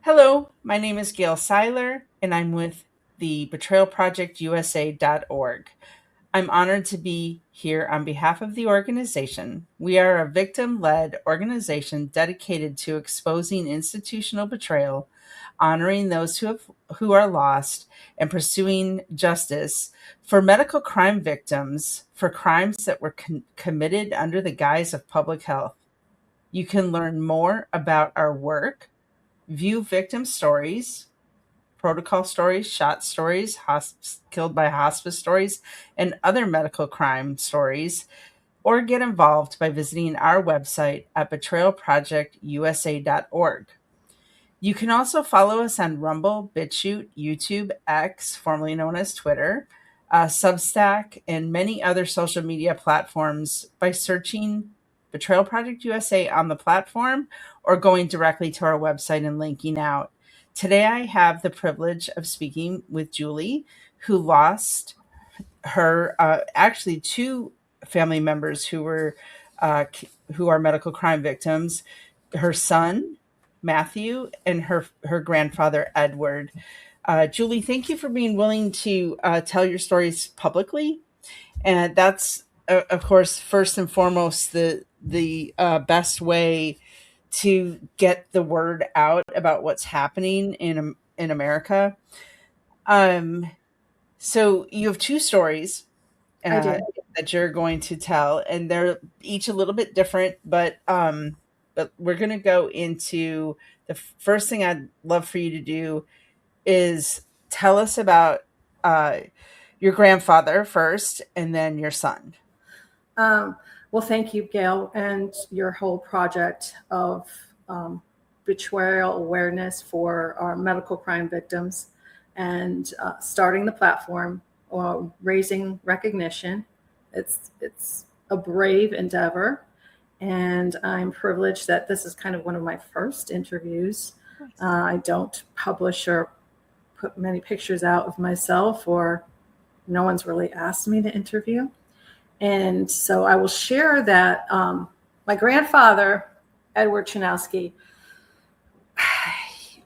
Hello, my name is Gail Seiler, and I'm with the betrayalprojectusa.org. I'm honored to be here on behalf of the organization. We are a victim led organization dedicated to exposing institutional betrayal, honoring those who are lost, and pursuing justice for medical crime victims for crimes that were committed under the guise of public health. You can learn more about our work, view victim stories, protocol stories, shot stories, killed by hospice stories, and other medical crime stories, or get involved by visiting our website at betrayalprojectusa.org. You can also follow us on Rumble, BitChute, YouTube, X, formerly known as Twitter, Substack, and many other social media platforms by searching Betrayal Project USA on the platform or going directly to our website and linking out. Today, I have the privilege of speaking with Julie, who lost her actually two family members who are medical crime victims, her son Matthew and her grandfather Edward. Julie, thank you for being willing to tell your stories publicly, and that's of course first and foremost the best way to get the word out about what's happening in America. Um, so you have two stories I uh, do. that you're going to tell, and they're each a little bit different. But we're going to go into the first thing I'd love for you to do is tell us about uh, your grandfather first, and then your son. Um, well, thank you, Gail, and your whole project of um, betrayal awareness for our medical crime victims and starting the platform or raising recognition. It's a brave endeavor, and I'm privileged that this is kind of one of my first interviews. I don't publish or put many pictures out of myself, or no one's really asked me to interview. And so I will share that my grandfather, Edward Chanowski,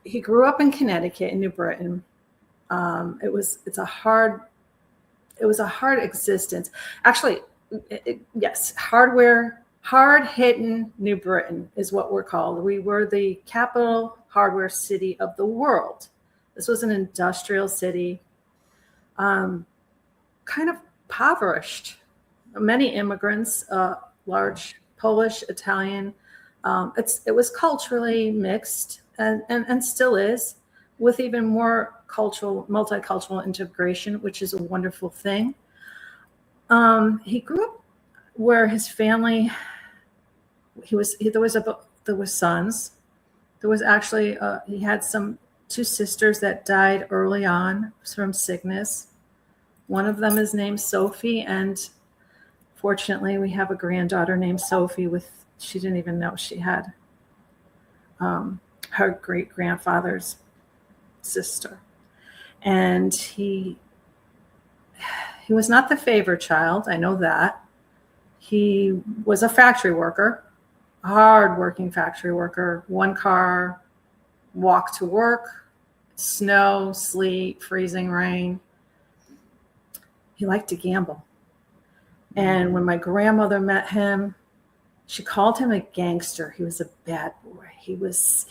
he grew up in Connecticut in New Britain. It was a hard existence. Actually, yes, hard hitting New Britain is what we're called. We were the capital hardware city of the world. This was an industrial city, kind of impoverished. Many immigrants, large Polish, Italian. It was culturally mixed and still is, with even more multicultural integration, which is a wonderful thing. He grew up where his family, there was sons. There was actually, he had two sisters that died early on from sickness. One of them is named Sophie, and fortunately, we have a granddaughter named Sophie. She didn't even know she had her great grandfather's sister, and he was not the favored child. I know that. He was a factory worker, a hard-working factory worker. One car, walk to work, snow, sleet, freezing rain. He liked to gamble. And when my grandmother met him, she called him a gangster. He was a bad boy. He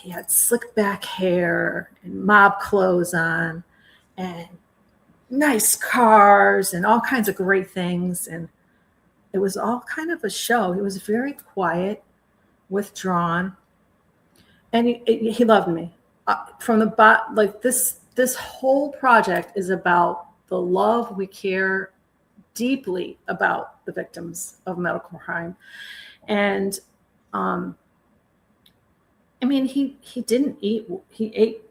had slick back hair and mob clothes on and nice cars and all kinds of great things. And it was all kind of a show. He was very quiet, withdrawn, and he loved me. From the like this whole project is about the love we care deeply about the victims of medical crime. And I mean, he didn't eat. He ate.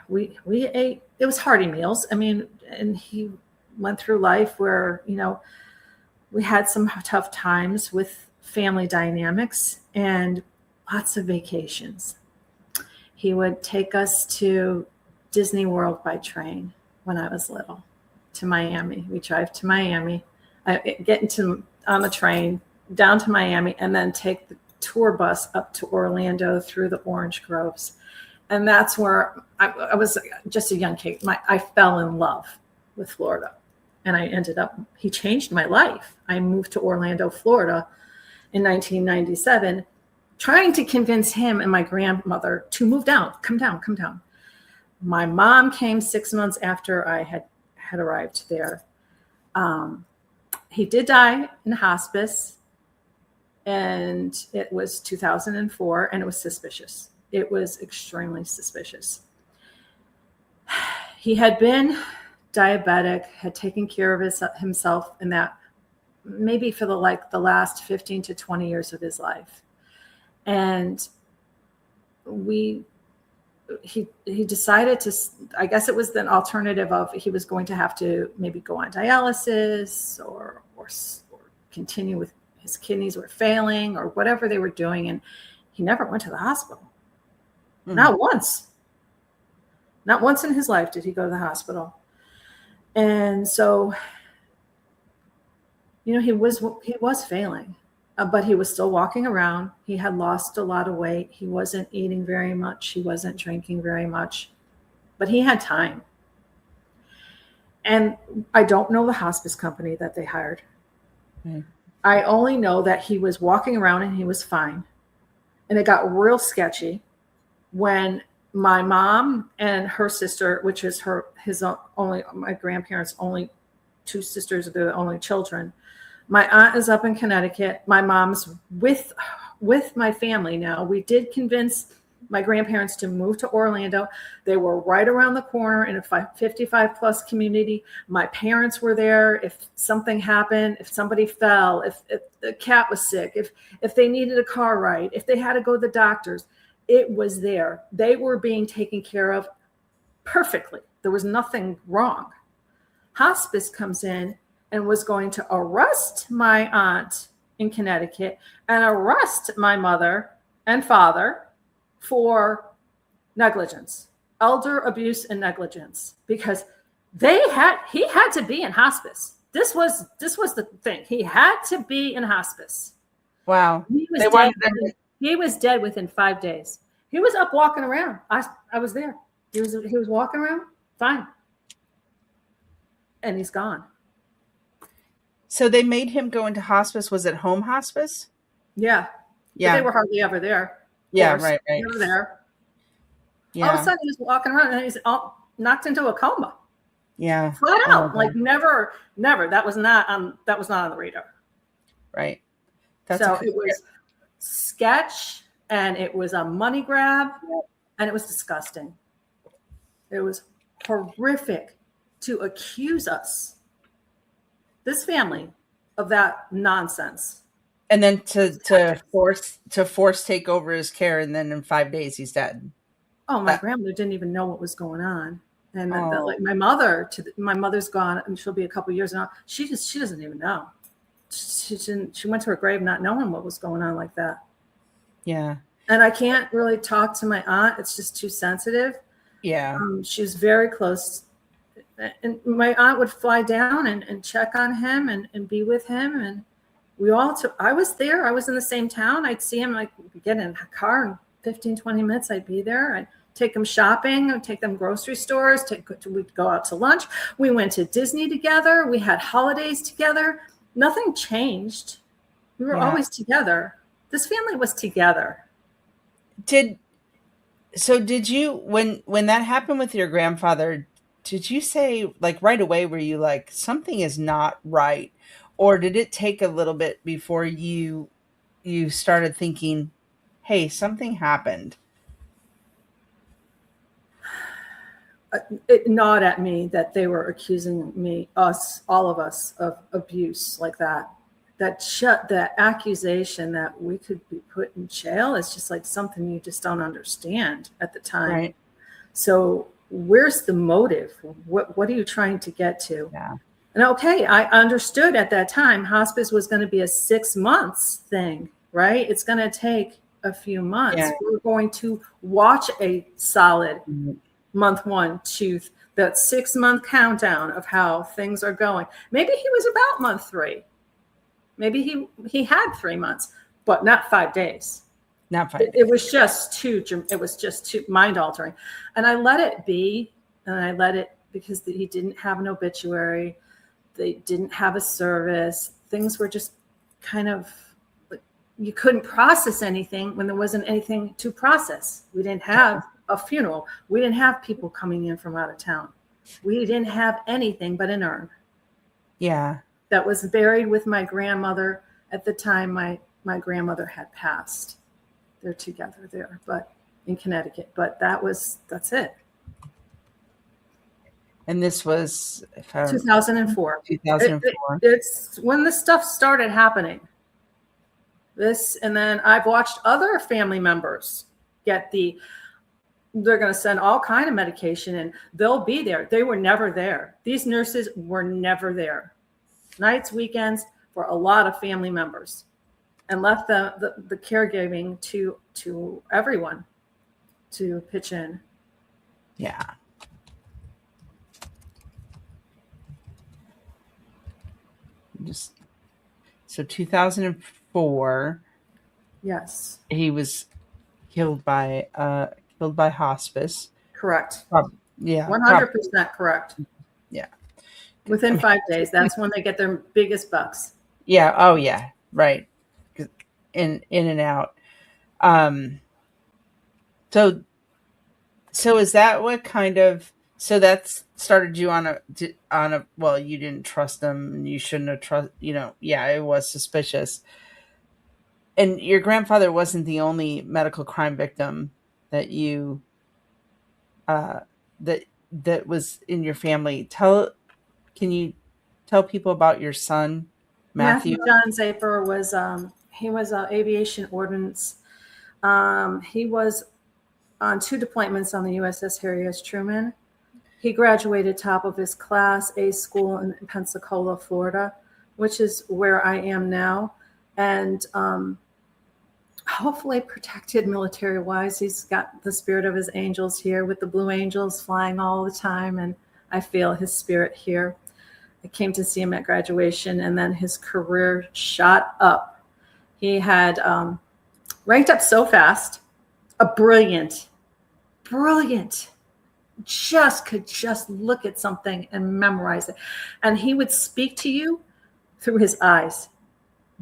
We ate. It was hearty meals. I mean, and he went through life where we had some tough times with family dynamics and lots of vacations. He would take us to Disney World by train when I was little, to Miami. We drive to Miami, on the train down to Miami, and then take the tour bus up to Orlando through the orange groves. And that's where I was just a young kid. I fell in love with Florida. And he changed my life. I moved to Orlando, Florida in 1997, trying to convince him and my grandmother to move down, come down, come down. My mom came 6 months after I had arrived there. He did die in hospice, and it was 2004, and it was suspicious. It was extremely suspicious. He had been diabetic, had taken care of himself in that maybe for the last 15 to 20 years of his life. And he decided to, I guess it was an alternative of he was going to have to maybe go on dialysis or continue with his kidneys were failing or whatever they were doing. And he never went to the hospital. Mm-hmm. Not once. Not once in his life did he go to the hospital. And so, he was failing, but he was still walking around. He had lost a lot of weight. He wasn't eating very much. He wasn't drinking very much, but he had time. And I don't know the hospice company that they hired. Mm. I only know that he was walking around and he was fine. And it got real sketchy when my mom and her sister, which is my grandparents' only two sisters, they're the only children. My aunt is up in Connecticut. My mom's with my family now. We did convince my grandparents to move to Orlando. They were right around the corner in a 55 plus community. My parents were there. If something happened, if somebody fell, if the cat was sick, if they needed a car ride, if they had to go to the doctors, it was there. They were being taken care of perfectly. There was nothing wrong. Hospice comes in and was going to arrest my aunt in Connecticut and arrest my mother and father for negligence, elder abuse and negligence, because he had to be in hospice. This was the thing. He had to be in hospice. Wow. He was dead within 5 days. He was up walking around. I was there. He was walking around fine. And he's gone. So they made him go into hospice. Was it home hospice? Yeah. Yeah. But they were hardly ever there. Yeah, right. Never there. Yeah. All of a sudden he was walking around and he's knocked into a coma. Yeah. Flat out. Like never. That was not on the radar. Right. It was sketch, and it was a money grab, and it was disgusting. It was horrific to accuse us, this family, of that nonsense. And then to force take over his care, and then in 5 days he's dead. Oh, my grandmother didn't even know what was going on. And my mother's gone, and she'll be a couple years now. She doesn't even know. She went to her grave not knowing what was going on like that. Yeah. And I can't really talk to my aunt. It's just too sensitive. Yeah. She's very close. And my aunt would fly down and check on him and be with him. And I was there. I was in the same town. I'd see him, get in a car in 15, 20 minutes. I'd be there. I'd take them shopping. I'd take them grocery stores. We'd go out to lunch. We went to Disney together. We had holidays together. Nothing changed. We were always together. This family was together. Did you, when that happened with your grandfather, did you say, right away, were you like, something is not right? Or did it take a little bit before you started thinking, hey, something happened? It gnawed at me that they were accusing all of us, of abuse like that. That accusation that we could be put in jail is just like something you just don't understand at the time. Right. So where's the motive? What are you trying to get to? Yeah. And okay, I understood at that time hospice was going to be a 6 months thing, right? It's going to take a few months. Yeah. We're going to watch a solid month 1 to that 6 month countdown of how things are going. Maybe he was about month 3. Maybe he had 3 months, but not 5 days. Not 5 It days. was just too mind altering. And I let it be. And I let it because he didn't have an obituary. They didn't have a service. Things were just kind of, you couldn't process anything when there wasn't anything to process. We didn't have a funeral. We didn't have people coming in from out of town. We didn't have anything but an urn Yeah. that was buried with my grandmother at the time my grandmother had passed. They're together there, but in Connecticut. But that's it. And this was, if I 2004. 2004. It's when this stuff started happening. And then I've watched other family members get they're going to send all kind of medication and they'll be there. They were never there. These nurses were never there. Nights, weekends for a lot of family members, and left the caregiving to everyone to pitch in. Yeah. Just so 2004, Yes, he was killed by hospice. correct. Yeah, 100% correct. yeah. I Within mean, 5 days, that's when they get their biggest bucks. yeah. Oh, yeah. Right. In and out. Um. So is that what kind of that started you on a well, you didn't trust them and you shouldn't have yeah, it was suspicious. And your grandfather wasn't the only medical crime victim that you uh that was in your family. Can you tell people about your son, Matthew Matthew? John Zapor was he was aviation ordnance. He was on 2 deployments on the USS Harry S. Truman. He graduated top of his class, A school in Pensacola, Florida, which is where I am now. And hopefully protected military-wise. He's got the spirit of his angels here with the Blue Angels flying all the time. And I feel his spirit here. I came to see him at graduation, and then his career shot up. He had ranked up so fast, a brilliant, could just look at something and memorize it. And he would speak to you through his eyes.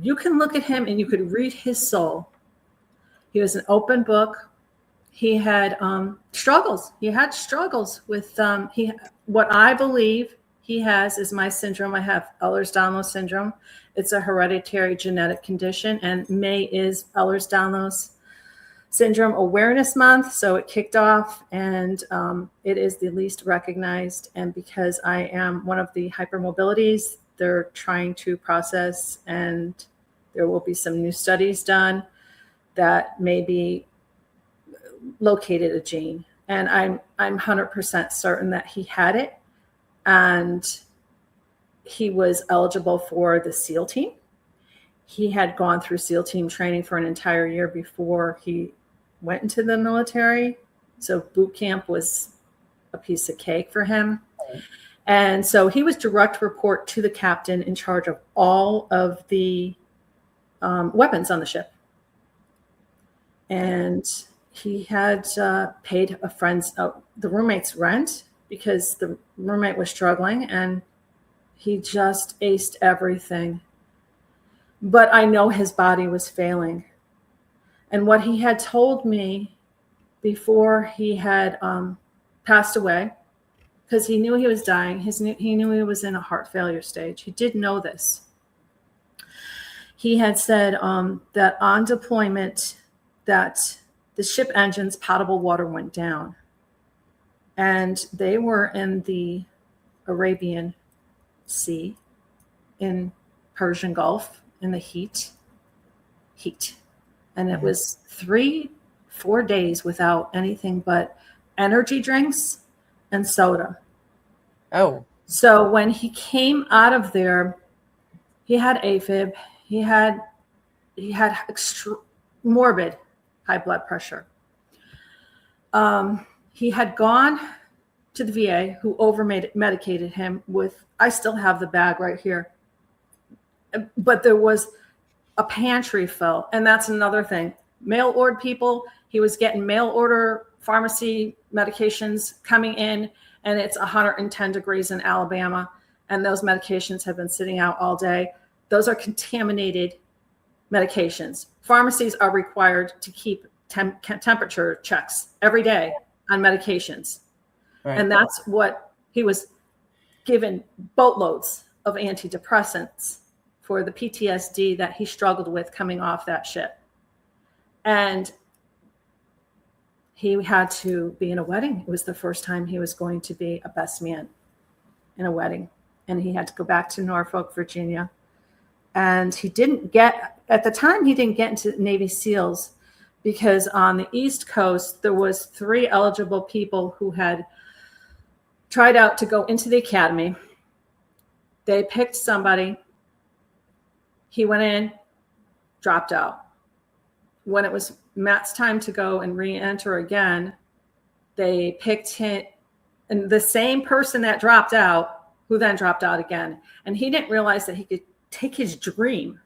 You can look at him and you could read his soul. He was an open book. He had struggles. He had struggles with what I believe he has is my syndrome. I have Ehlers-Danlos syndrome. It's a hereditary genetic condition, and May is Ehlers-Danlos Syndrome Awareness Month, so it kicked off, and it is the least recognized. And because I am one of the hypermobilities, they're trying to process, and there will be some new studies done that may be located a gene. And I'm 100% certain that he had it, and he was eligible for the SEAL team. He had gone through SEAL team training for an entire year before he went into the military. So boot camp was a piece of cake for him. And so he was direct report to the captain in charge of all of the weapons on the ship. And he had paid the roommate's rent because the roommate was struggling, and he just aced everything. But I know his body was failing. And what he had told me before he had passed away, because he knew he was dying, he knew he was in a heart failure stage. He did know this. He had said that on deployment, that the ship engine's potable water went down. And they were in the Arabian Sea, in Persian Gulf, in the heat. And it was 3-4 days without anything but energy drinks and soda. Oh. So when he came out of there, he had AFib. He had morbid high blood pressure. He had gone to the VA, who over-medicated him with, I still have the bag right here, but there was a pantry fill. And that's another thing. mail order people. He was getting mail order pharmacy medications coming in, and it's 110 degrees in Alabama, and those medications have been sitting out all day. Those are contaminated medications. Pharmacies are required to keep temperature checks every day on medications. Right. And that's what he was given, boatloads of antidepressants for the PTSD that he struggled with coming off that ship. And he had to be in a wedding. It was the first time he was going to be a best man in a wedding. And he had to go back to Norfolk, Virginia. And he didn't get, at the time, he didn't get into Navy SEALs because on the East Coast, there was 3 eligible people who had tried out to go into the academy. They picked somebody. He went in, dropped out. When it was Matt's time to go and re-enter again, they picked him, and the same person that dropped out, who then dropped out again. And he didn't realize that he could take his dream,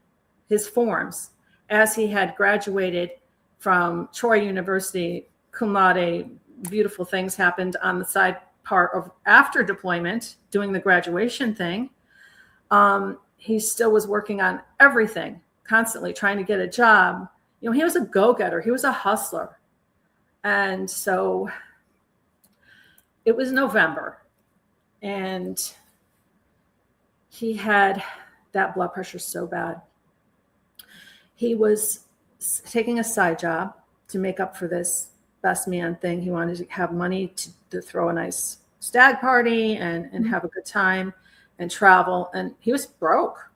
his forms, as he had graduated from Troy University, cum laude, beautiful things happened on the side part of after deployment, doing the graduation thing. He still was working on everything, constantly trying to get a job. You know, he was a go-getter. He was a hustler. And so it was November, and he had that blood pressure so bad. He was taking a side job to make up for this best man thing. He wanted to have money to throw a nice stag party and have a good time and travel. And he was broke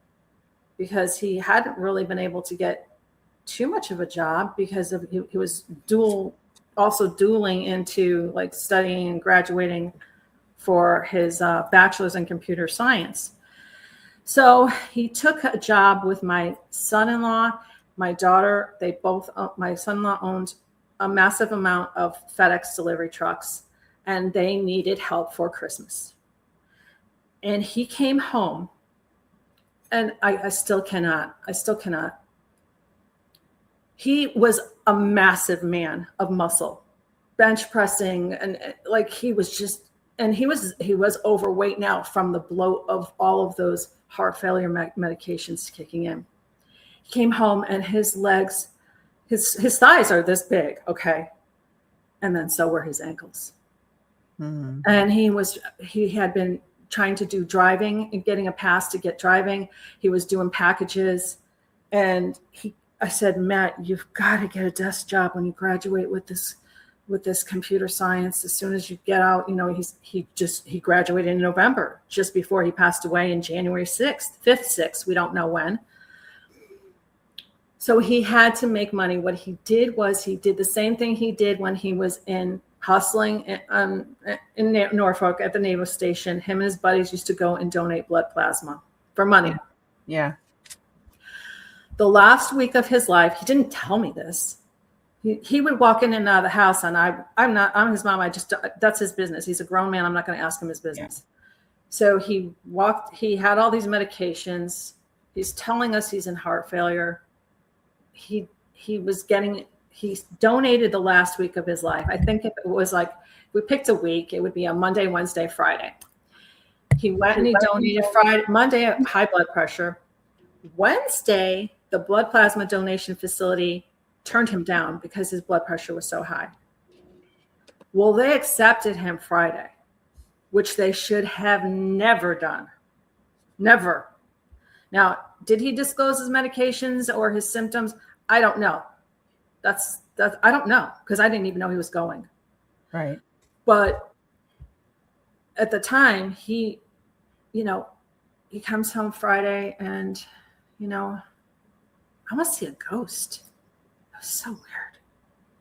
because he hadn't really been able to get too much of a job because of he was dueling into like studying and graduating for his bachelor's in computer science. So he took a job with my son-in-law, my daughter. They both, my son-in-law owned a massive amount of FedEx delivery trucks, and they needed help for Christmas. And he came home, and I still cannot. He was a massive man of muscle, bench pressing, and like he was just, and he was overweight now from the bloat of all of those heart failure medications kicking in. He came home and his legs, his thighs are this big, okay, and then so were his ankles. Mm-hmm. And he had been trying to do driving and getting a pass to get driving. He was doing packages, and I said, Matt, you've got to get a desk job when you graduate with this computer science. As soon as you get out, you know, he graduated in November, just before he passed away in January 6th, 5th, 6th. We don't know when. So he had to make money. What he did was he did the same thing he did when he was hustling in Norfolk at the naval station. Him and his buddies used to go and donate blood plasma for money. Yeah. The last week of his life, he didn't tell me this. He would walk in and out of the house, and I'm his mom. That's his business. He's a grown man. I'm not going to ask him his business. Yeah. So he had all these medications. He's telling us he's in heart failure. He donated the last week of his life. I think if it was like, we picked a week, it would be a Monday, Wednesday, Friday. He went and he donated Friday, Monday, high blood pressure. Wednesday, the blood plasma donation facility turned him down because his blood pressure was so high. Well, they accepted him Friday, which they should have never done. Never. Now, did he disclose his medications or his symptoms? I don't know. That's I don't know, because I didn't even know he was going. Right. But at the time, he comes home Friday and, I almost see a ghost. It was so weird.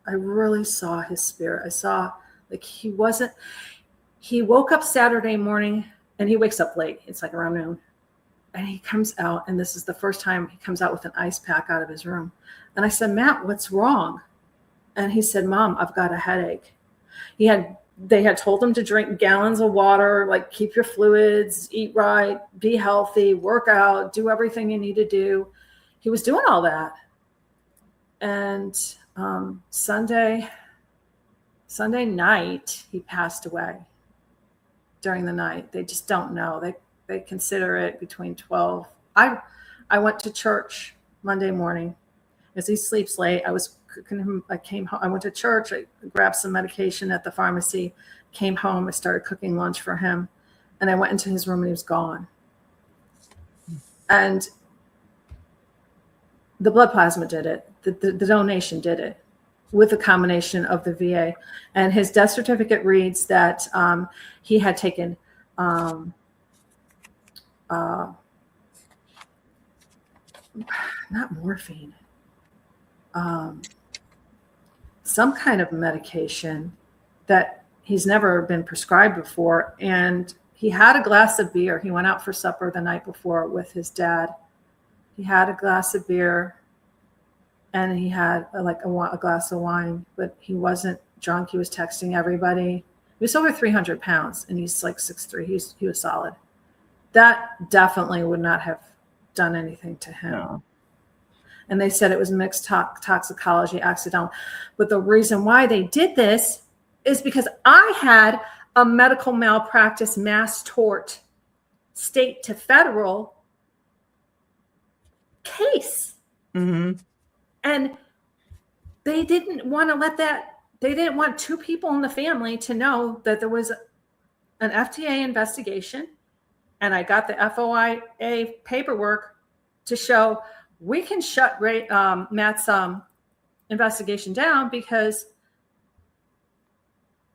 I really saw his spirit. I saw he woke up Saturday morning, and he wakes up late. It's like around noon. And he comes out, and this is the first time he comes out with an ice pack out of his room. And I said, Matt, what's wrong? And he said, Mom, I've got a headache. They had told him to drink gallons of water, like keep your fluids, eat right, be healthy, work out, do everything you need to do. He was doing all that. And Sunday night, he passed away during the night. They just don't know. They consider it between 12. I went to church Monday morning. As he sleeps late, I was cooking him. I came home. I went to church. I grabbed some medication at the pharmacy. Came home. I started cooking lunch for him, and I went into his room and he was gone. And the blood plasma did it. The donation did it, with a combination of the VA. And his death certificate reads that he had taken not morphine, some kind of medication that he's never been prescribed before. And he had a glass of beer. He went out for supper the night before with his dad. He had a glass of beer and he had a glass of wine, but he wasn't drunk. He was texting everybody. He was over 300 pounds and he's like 6'3". He was solid. That definitely would not have done anything to him. No. And they said it was mixed toxicology, accidental. But the reason why they did this is because I had a medical malpractice mass tort state to federal case. Mm-hmm. And they didn't want to let that, they didn't want two people in the family to know that there was an FDA investigation. And I got the FOIA paperwork to show we can shut Matt's investigation down, because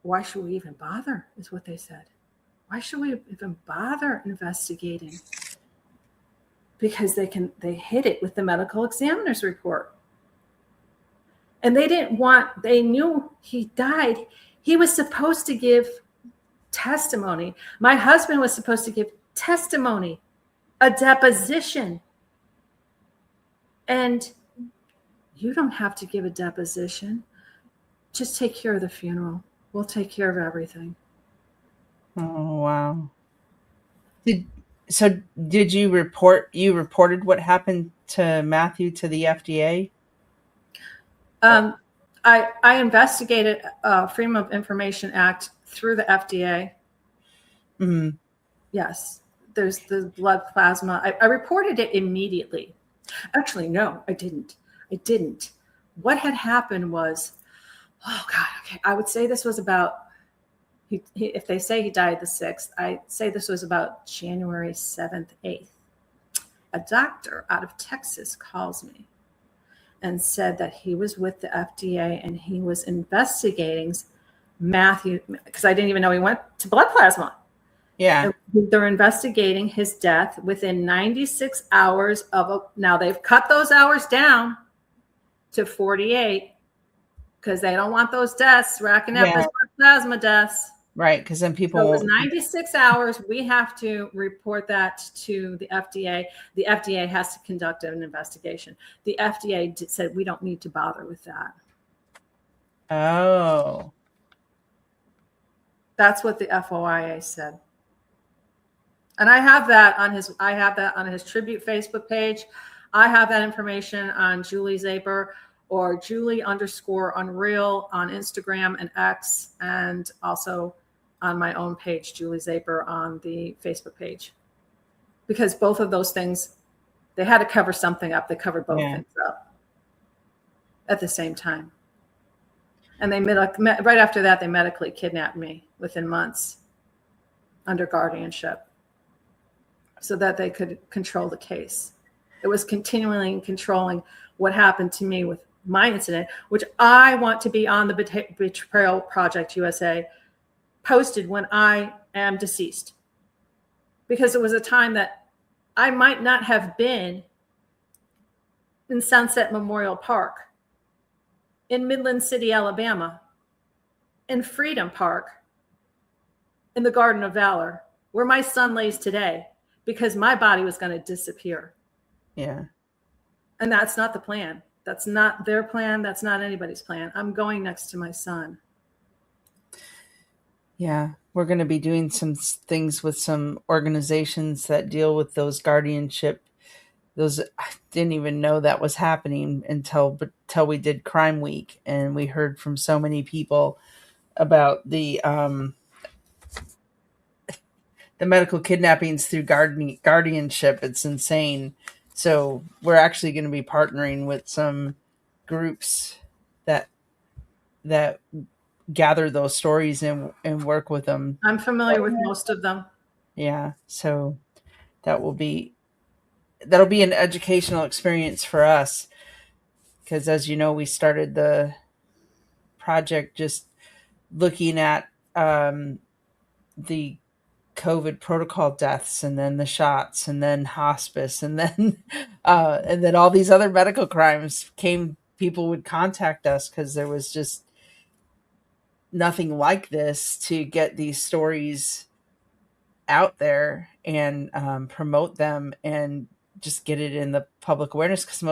why should we even bother, is what they said. Why should we even bother investigating? Because they hid it with the medical examiner's report. And they knew he died. He was supposed to give testimony. My husband was supposed to give testimony, a deposition. And you don't have to give a deposition. Just take care of the funeral. We'll take care of everything. Oh, wow. Did you reported what happened to Matthew to the FDA? I investigated Freedom of Information Act through the FDA. Mm-hmm. Yes. There's the blood plasma. I reported it immediately. Actually, no, I didn't. What had happened was, oh God, okay, I would say this was about, if they say he died the 6th, I say this was about January 7th, 8th. A doctor out of Texas calls me and said that he was with the FDA and he was investigating Matthew, because I didn't even know he went to blood plasma. Yeah. They're investigating his death within 96 hours now they've cut those hours down to 48 because they don't want those deaths racking up as plasma deaths. Right, because then people. So it was 96 hours. We have to report that to the FDA. The FDA has to conduct an investigation. The FDA said we don't need to bother with that. Oh. That's what the FOIA said. And I have that on his tribute Facebook page. I have that information on Julie Zapor or Julie_Unreal on Instagram and X, and also on my own page, Julie Zapor, on the Facebook page. Because both of those things, they had to cover something up. They covered both things up at the same time. And they right after that, they medically kidnapped me within months under guardianship, so that they could control the case. It was continually controlling what happened to me with my incident, which I want to be on the Betrayal Project USA posted when I am deceased. Because it was a time that I might not have been in Sunset Memorial Park, in Midland City, Alabama, in Freedom Park, in the Garden of Valor, where my son lays today, because my body was going to disappear. Yeah. And that's not the plan. That's not their plan. That's not anybody's plan. I'm going next to my son. Yeah. We're going to be doing some things with some organizations that deal with those guardianship those I didn't even know that was happening until we did Crime Week, and we heard from so many people about the medical kidnappings through guardianship. It's insane. So we're actually going to be partnering with some groups that that gather those stories and work with them. I'm familiar with most of them. Yeah, so that will be that'll be an educational experience for us because, as you know, we started the project just looking at the COVID protocol deaths, and then the shots, and then hospice, and then all these other medical crimes came. People would contact us because there was just nothing like this to get these stories out there and promote them and just get it in the public awareness because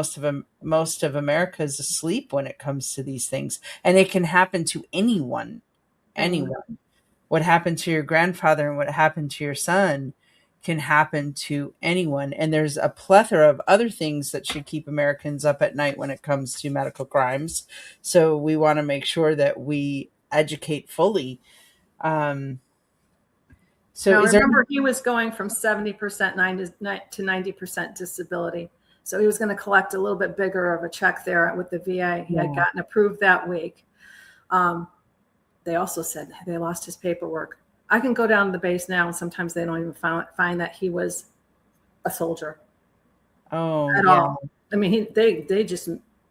most of America is asleep when it comes to these things, and it can happen to anyone. Anyone. Anyone. What happened to your grandfather and what happened to your son can happen to anyone. And there's a plethora of other things that should keep Americans up at night when it comes to medical crimes. So we want to make sure that we educate fully. Um, so Now, is there? remember, he was going from 70% to 90% disability. So he was going to collect a little bit bigger of a check there with the VA. He had Yeah. gotten approved that week. Um, they also said they lost his paperwork. I can go down to the base now, and sometimes they don't even find that he was a soldier Oh, at yeah. all. I mean, they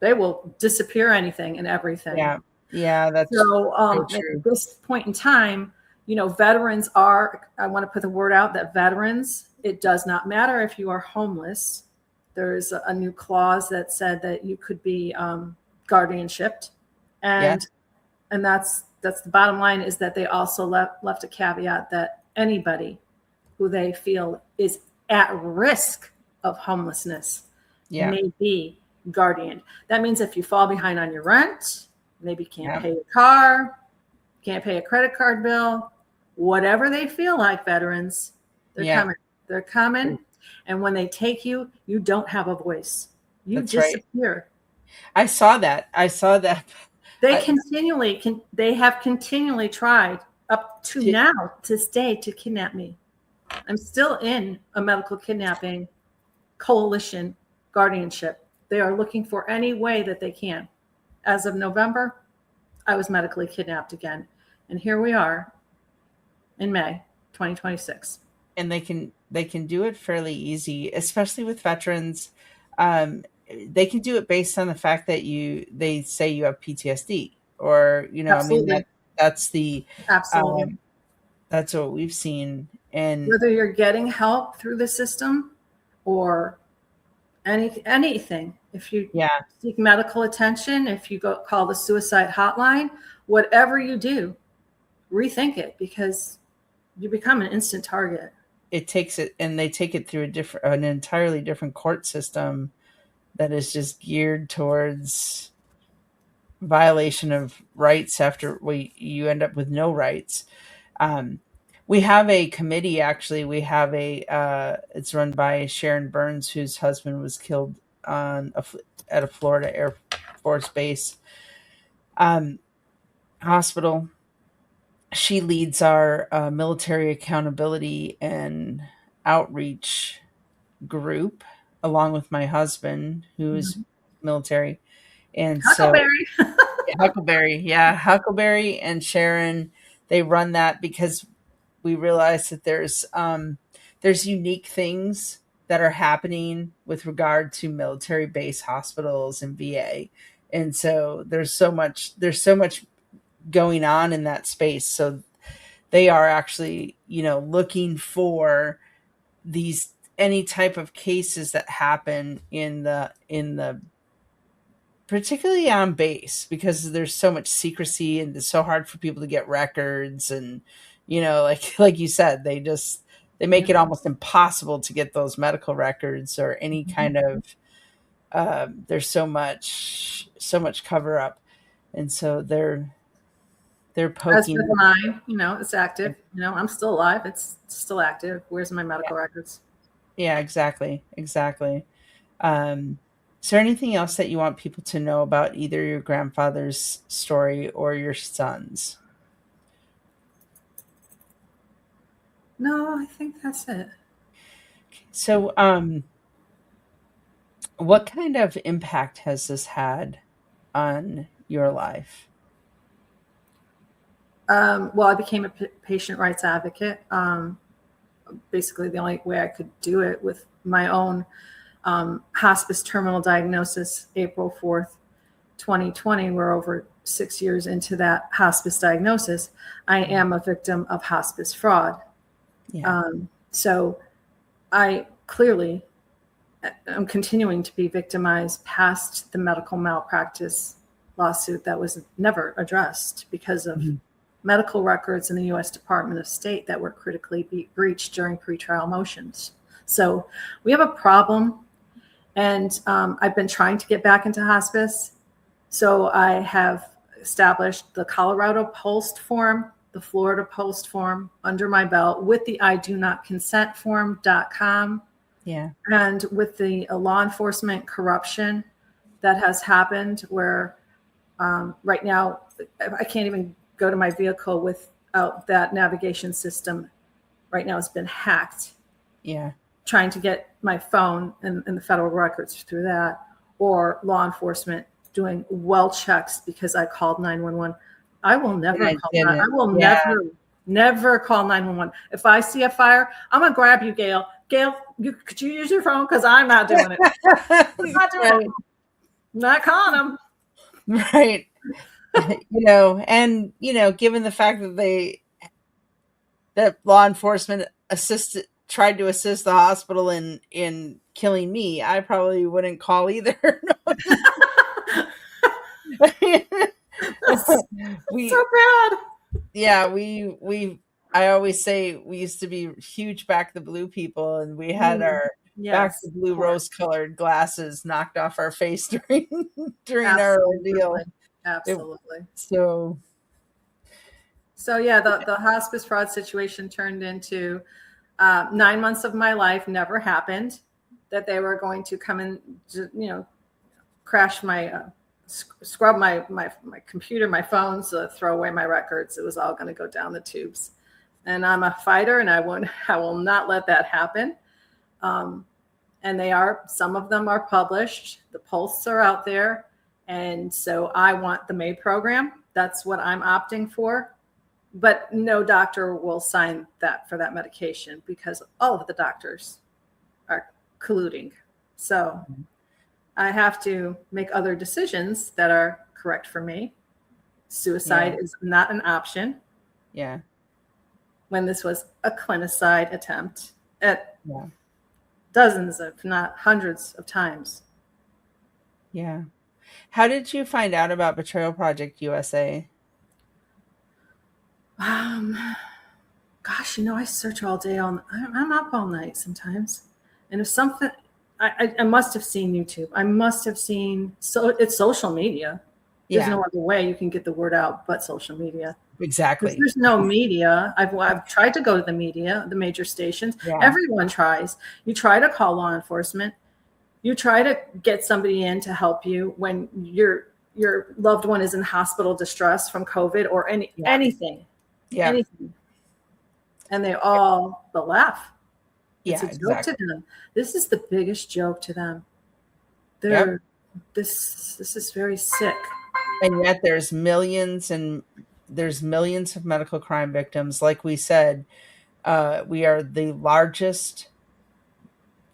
will disappear anything and everything. Yeah. Yeah. That's So so at true. this point in time, veterans are, I want to put the word out that veterans, it does not matter if you are homeless. There's a new clause that said that you could be guardianshipped. Yeah. And that's the bottom line, is that they also left a caveat that anybody who they feel is at risk of homelessness Yeah. may be guardian. That means if you fall behind on your rent, maybe can't Yeah. pay your car, can't pay a credit card bill, whatever they feel like, veterans, they're Yeah. coming. They're coming. And when they take you, you don't have a voice. You That's right. disappear. I saw that. I saw that. They I, have continually tried up to t- now, to this day, to kidnap me. I'm still in a medical kidnapping coalition guardianship. They are looking for any way that they can. As of November, I was medically kidnapped again. And here we are in May 2026. and they can do it fairly easy, especially with veterans. Um, they can do it based on the fact that they say you have PTSD, or I mean Absolutely. that's the Absolutely. um, that's what we've seen, and Whether you're getting help through the system or anything, if you yeah, seek medical attention, if you go call the suicide hotline, whatever you do, rethink it, because you become an instant target. it takes it, and they take it through an entirely different court system that is just geared towards violation of rights after you end up with no rights. Um, we have a committee, actually. We have it's run by Sharon Burns, whose husband was killed at a Florida Air Force base um, hospital. She leads our military accountability and outreach group, along with my husband, who is Mhm. military. And so Huckleberry. Huckleberry, yeah, Huckleberry and Sharon, they run that because we realize that there's unique things that are happening with regard to military base hospitals and VA. And so there's so much going on in that space. So they are actually, looking for these any type of cases that happen in the particularly on base, because there's so much secrecy and it's so hard for people to get records, and like you said, they make it almost impossible to get those medical records or any kind of there's so much cover up, and so they're As with poking. mine, it's active. I'm still alive. It's still active. Where's my Yeah, medical records? yeah, exactly, exactly. Is there anything else that you want people to know about either your grandfather's story or your son's? No, I think that's it. So, what kind of impact has this had on your life? Well, I became a patient rights advocate. Basically, the only way I could do it with my own hospice terminal diagnosis, April 4th, 2020. We're over 6 years into that hospice diagnosis. I am a victim of hospice fraud. Yeah. So I clearly am continuing to be victimized past the medical malpractice lawsuit that was never addressed because of Mhm. medical records in the U.S. Department of State that were critically breached during pretrial motions. So we have a problem, and I've been trying to get back into hospice. So I have established the Colorado Post form, the Florida Post form under my belt with the I do not consent form.com, Yeah. and with the law enforcement corruption that has happened where right now I can't even go to my vehicle without that navigation system. Right now it's been hacked, Yeah. trying to get my phone and the federal records through that, or law enforcement doing well checks because I called 911. I will And never I call that. didn't. I will Yeah. never call 911. If I see a fire, I'm gonna grab you, Gail. Gail, could you use your phone? Because I'm not doing it. I'm not doing it. Right. I'm not calling them. Right. Given the fact that law enforcement assisted tried to assist the hospital in killing me, I probably wouldn't call either. No, That's we so bad. yeah, we I always say we used to be huge back the blue people, and we had Mm, our back the yes, of blue course. rose colored glasses knocked off our face during our Absolutely. ordeal. It, Absolutely. so So yeah, the hospice fraud situation turned into 9 months of my life never happened. That they were going to come and crash my scrub my computer, my phones, throw away my records. It was all going to go down the tubes. And I'm a fighter, and I will not let that happen. Um, and some of them are published. The posts are out there, and so I want the MAID program. That's what I'm opting for. But no doctor will sign that for that medication because all of the doctors are colluding. So I have to make other decisions that are correct for me. yeah, Suicide is not an option yeah, when this was a clinicide attempt at yeah, dozens, if not hundreds of times. yeah. How did you find out about Betrayal Project USA? Um, Gosh, I search all day. I'm up all night sometimes. And if something, I must have seen YouTube. I must have seen, so it's social media. There's Yeah, no other way you can get the word out but social media. Because exactly. there's no media. I've tried to go to the media, the major stations. Yeah, Everyone tries. You try to call law enforcement. You try to get somebody in to help you when your loved one is in hospital distress from COVID or yeah, anything, yeah, anything, and they all but laugh. It's yeah, a joke to exactly. them. This is the biggest joke to them. Yep. They're this is very sick. And yet there's millions of medical crime victims. Like we said, we are the largest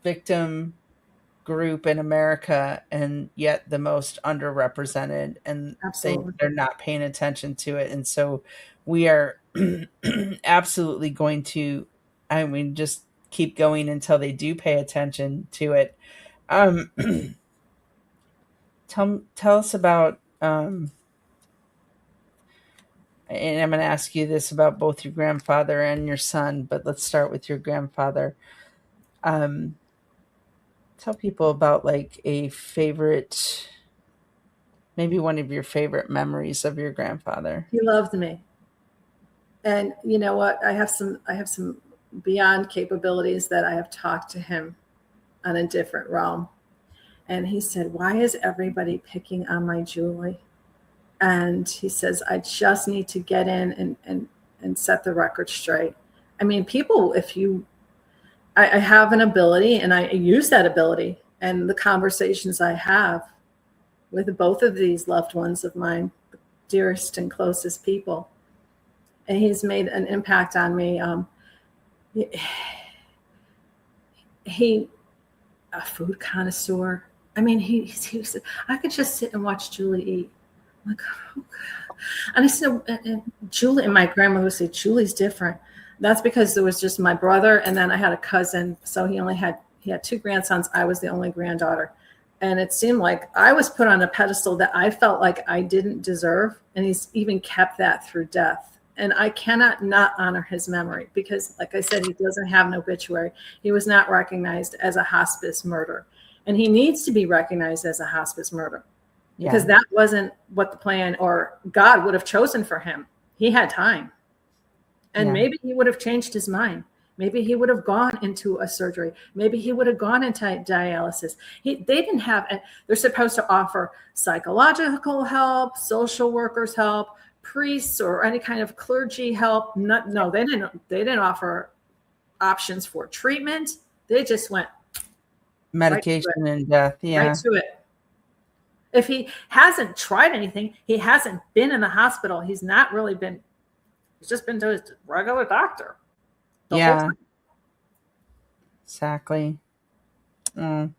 victim group in America, and yet the most underrepresented, and Absolutely. they're not paying attention to it. And so we are absolutely going to, I mean, just keep going until they do pay attention to it. Um, tell us about, and I'm going to ask you this about both your grandfather and your son, but let's start with your grandfather. Um, tell people about like a favorite, maybe one of your favorite memories of your grandfather. He loved me. And you know what? I have some beyond capabilities that I have talked to him on a different realm. And he said, "Why is everybody picking on my Julie?" And he says, "I just need to get in and set the record straight." I mean, people, if you, I have an ability and I use that ability, and the conversations I have with both of these loved ones of mine, dearest and closest people, and he's made an impact on me. He a food connoisseur. I mean, he was, I could just sit and watch Julie eat. I'm like, oh God. And I said, and Julie, and my grandmother would say, Julie's different. That's because there was just my brother, and then I had a cousin. So he had two grandsons. I was the only granddaughter. And it seemed like I was put on a pedestal that I felt like I didn't deserve. And he's even kept that through death. And I cannot not honor his memory because, like I said, he doesn't have an obituary. He was not recognized as a hospice murder. And he needs to be recognized as a hospice murder because that wasn't what the plan or God would have chosen for him. He had time. And maybe he would have changed his mind. Maybe he would have gone into a surgery. Maybe he would have gone into dialysis. They didn't have, they're supposed to offer psychological help, social workers help, priests or any kind of clergy help. No, they didn't offer options for treatment. They just went Medication and death. Yeah. Right to it. If he hasn't tried anything, he hasn't been in the hospital. He's not really been, he's just been to his regular doctor. Yeah. Exactly. I'm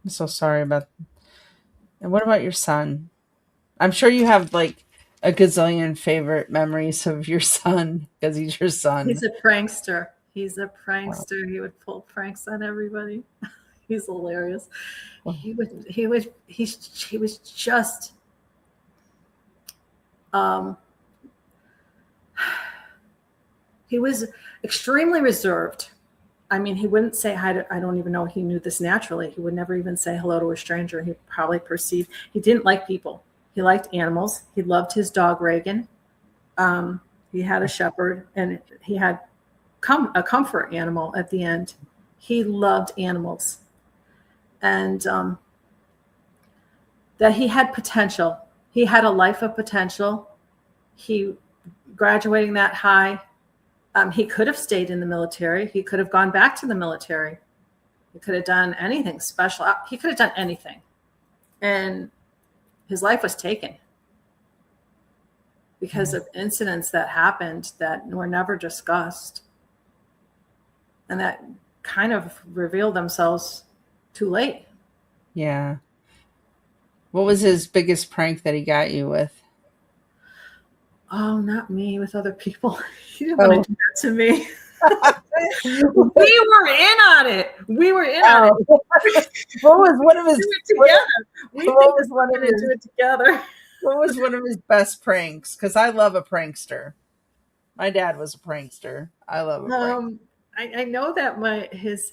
so sorry about. And what about your son? I'm sure you have like a gazillion favorite memories of your son because he's your son. He's a prankster. Wow. He would pull pranks on everybody. He's hilarious. He was just he was extremely reserved. I mean, he wouldn't say hi to, I don't even know if he knew this naturally. He would never even say hello to a stranger. He probably perceived, he didn't like people. He liked animals. He loved his dog, Reagan. He had a shepherd and he had a comfort animal at the end. He loved animals. And that he had potential. He had a life of potential. He graduating that high. He could have stayed in the military. He could have gone back to the military. He could have done anything special. He could have done anything. And his life was taken because of incidents that happened that were never discussed and that kind of revealed themselves too late. Yeah. What was his biggest prank that he got you with? Oh, not me, with other people. He didn't want to do that to me. We were in on it. What was one of his do it together? What was one of his best pranks? Because I love a prankster. My dad was a prankster. I love a prank. I know that his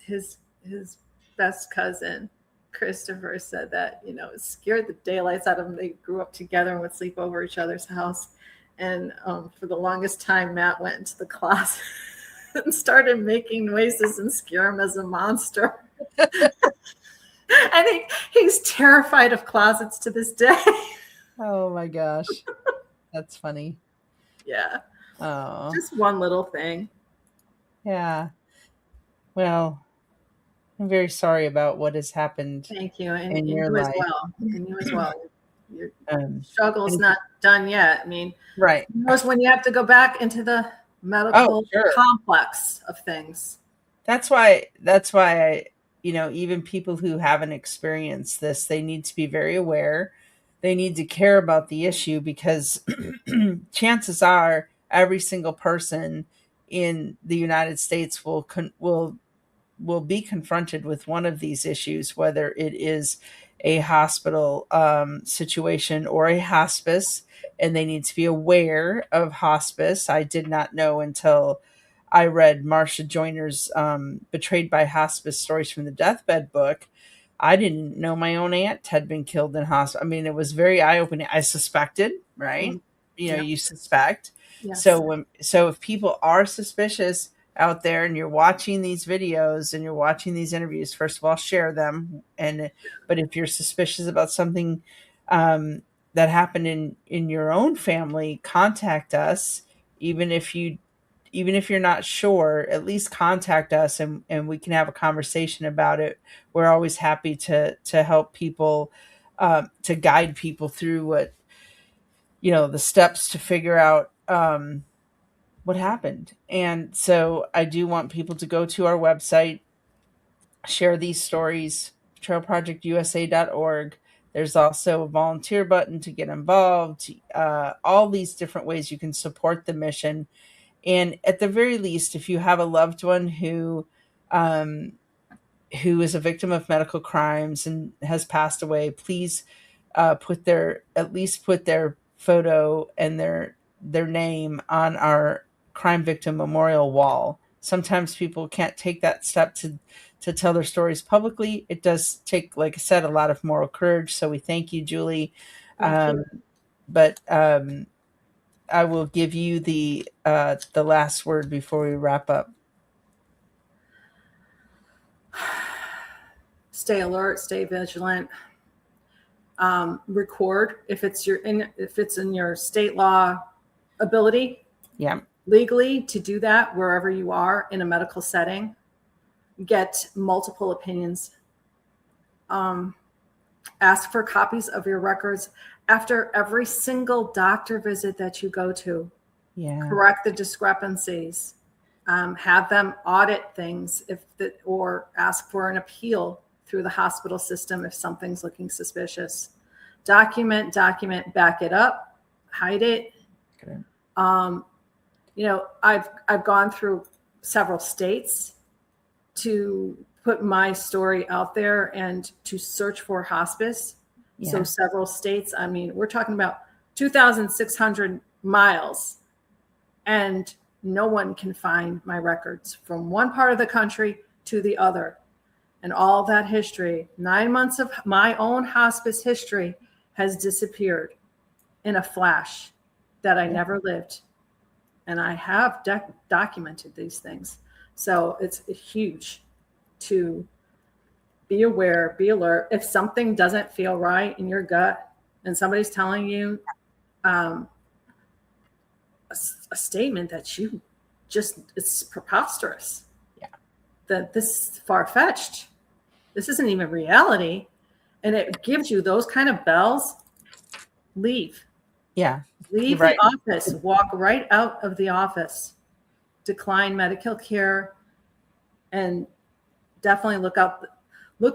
best cousin Christopher said that, it scared the daylights out of him. They grew up together and would sleep over each other's house. And for the longest time, Matt went into the closet and started making noises and scare him as a monster. And he's terrified of closets to this day. Oh my gosh. That's funny. Yeah. Oh. Just one little thing. Yeah. Well, I'm very sorry about what has happened. Thank you. And your life. And you as well. Your struggle's not done yet. I mean, right. Who knows when you have to go back into the medical complex of things. That's why I, even people who haven't experienced this, they need to be very aware. They need to care about the issue because chances are every single person in the United States will be confronted with one of these issues, whether it is a hospital situation or a hospice, and they need to be aware of hospice. I did not know until I read Marsha Joyner's Betrayed by Hospice Stories from the Deathbed book. I didn't know my own aunt had been killed in hospice. I mean, it was very eye-opening. I suspected, right? You suspect. Yes. So if people are suspicious, out there and you're watching these videos and you're watching these interviews, first of all, share them. And but if you're suspicious about something that happened in your own family, contact us. Even if you even if you're not sure, at least contact us and we can have a conversation about it. We're always happy to help people, to guide people through what, the steps to figure out what happened. And so I do want people to go to our website, share these stories, trailprojectusa.org. There's also a volunteer button to get involved, all these different ways you can support the mission. And at the very least, if you have a loved one um, who is a victim of medical crimes and has passed away, please at least put their photo and their name on our crime victim memorial wall. Sometimes people can't take that step to tell their stories publicly. It does take, like I said, a lot of moral courage. So we thank you, Julie. Thank you. But I will give you the last word before we wrap up. Stay alert, stay vigilant. Record if it's in your state law ability, Yeah. legally, to do that wherever you are in a medical setting. Get multiple opinions. Ask for copies of your records after every single doctor visit that you go to. Yeah. Correct the discrepancies. Have them audit things or ask for an appeal through the hospital system if something's looking suspicious. Document, back it up, hide it. Okay. I've gone through several states to put my story out there and to search for hospice. Yeah. So several states, I mean, we're talking about 2,600 miles, and no one can find my records from one part of the country to the other. And all that history, 9 months of my own hospice history, has disappeared in a flash that I never lived. And I have documented these things. So it's huge to be aware, be alert. If something doesn't feel right in your gut and somebody's telling you a statement that you just, it's preposterous. Yeah. That this is far-fetched. This isn't even reality. And it gives you those kind of bells. Leave. Yeah. Leave the office. Walk right out of the office. Decline medical care. And definitely look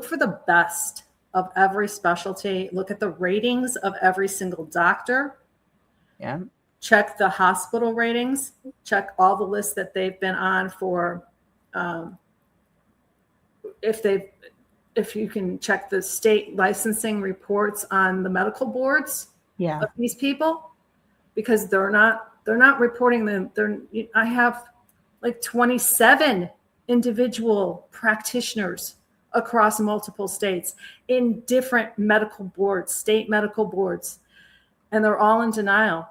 for the best of every specialty. Look at the ratings of every single doctor. Yeah. Check the hospital ratings. Check all the lists that they've been on for, if you can check the state licensing reports on the medical boards of these people, because they're not reporting them. I have like 27 individual practitioners across multiple states in different medical boards, state medical boards, and they're all in denial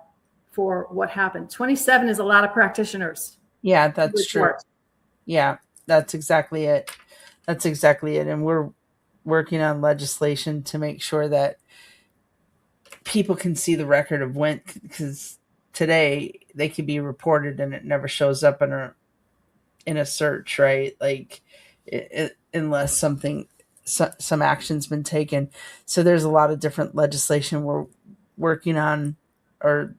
for what happened. 27 is a lot of practitioners. Yeah, that's true. Yeah, that's exactly it. And we're working on legislation to make sure that people can see the record of when, because today they could be reported and it never shows up in a search, right? Like unless some action's been taken. So there's a lot of different legislation we're working on or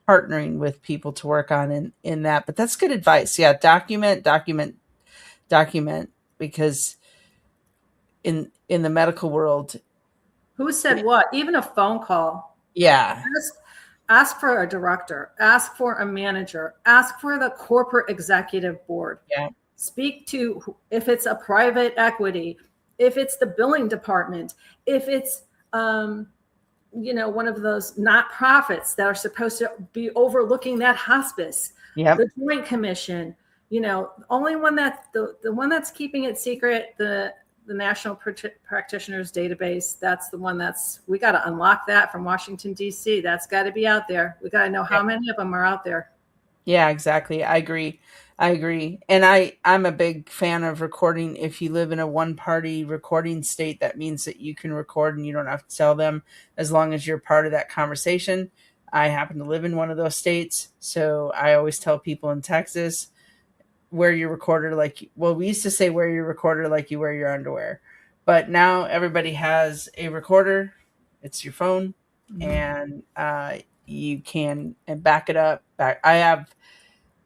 partnering with people to work on in that. But that's good advice. Yeah, document, because in the medical world, who said what? Even a phone call. Yeah. Ask for a director, ask for a manager, ask for the corporate executive board. Yeah. Speak to, if it's a private equity, if it's the billing department, if it's one of those not-profits that are supposed to be overlooking that hospice. Yep. The Joint Commission, only one that the one that's keeping it secret, the National Practitioners Database, that's the one we got to unlock that from Washington, D.C. That's got to be out there. We got to know how many of them are out there. Yeah, exactly. I agree. I agree. And I'm a big fan of recording. If you live in a one party recording state, that means that you can record and you don't have to tell them, as long as you're part of that conversation. I happen to live in one of those states, so I always tell people in Texas, wear your recorder like, well, we used to say wear your recorder like you wear your underwear. But now everybody has a recorder. It's your phone, Mhm. and you can and back it up. I have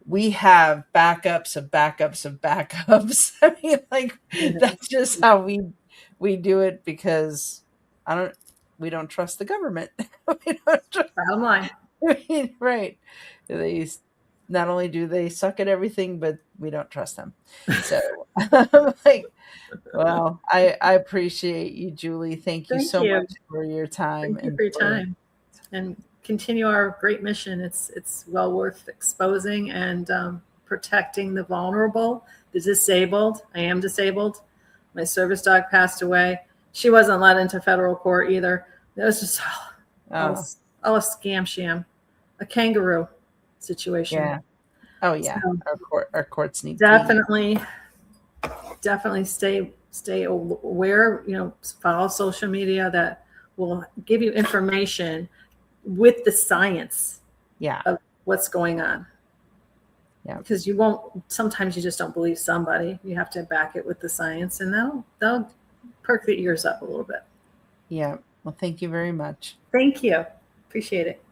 we have backups of backups of backups. I mean, like, that's just how we do it, because I don't we don't trust the government. We don't trust, Bottom line. I mean, right? They not only do they suck at everything, but we don't trust them. So I'm like, well, I appreciate you, Julie. Thank you Thank so you. much for your time Thank you and for your for time, and continue our great mission. It's well worth exposing and protecting the vulnerable, the disabled. I am disabled. My service dog passed away. She wasn't let into federal court either. It was just all, oh all a scam sham, a kangaroo situation. yeah. Oh yeah. So Our courts need cleaning. definitely, definitely stay aware. Follow social media that will give you information with the science Yeah. of what's going on, Yeah. because you won't, sometimes you just don't believe somebody. You have to back it with the science, and they'll perk the ears up a little bit. Yeah. Well, thank you very much. Thank you. Appreciate it.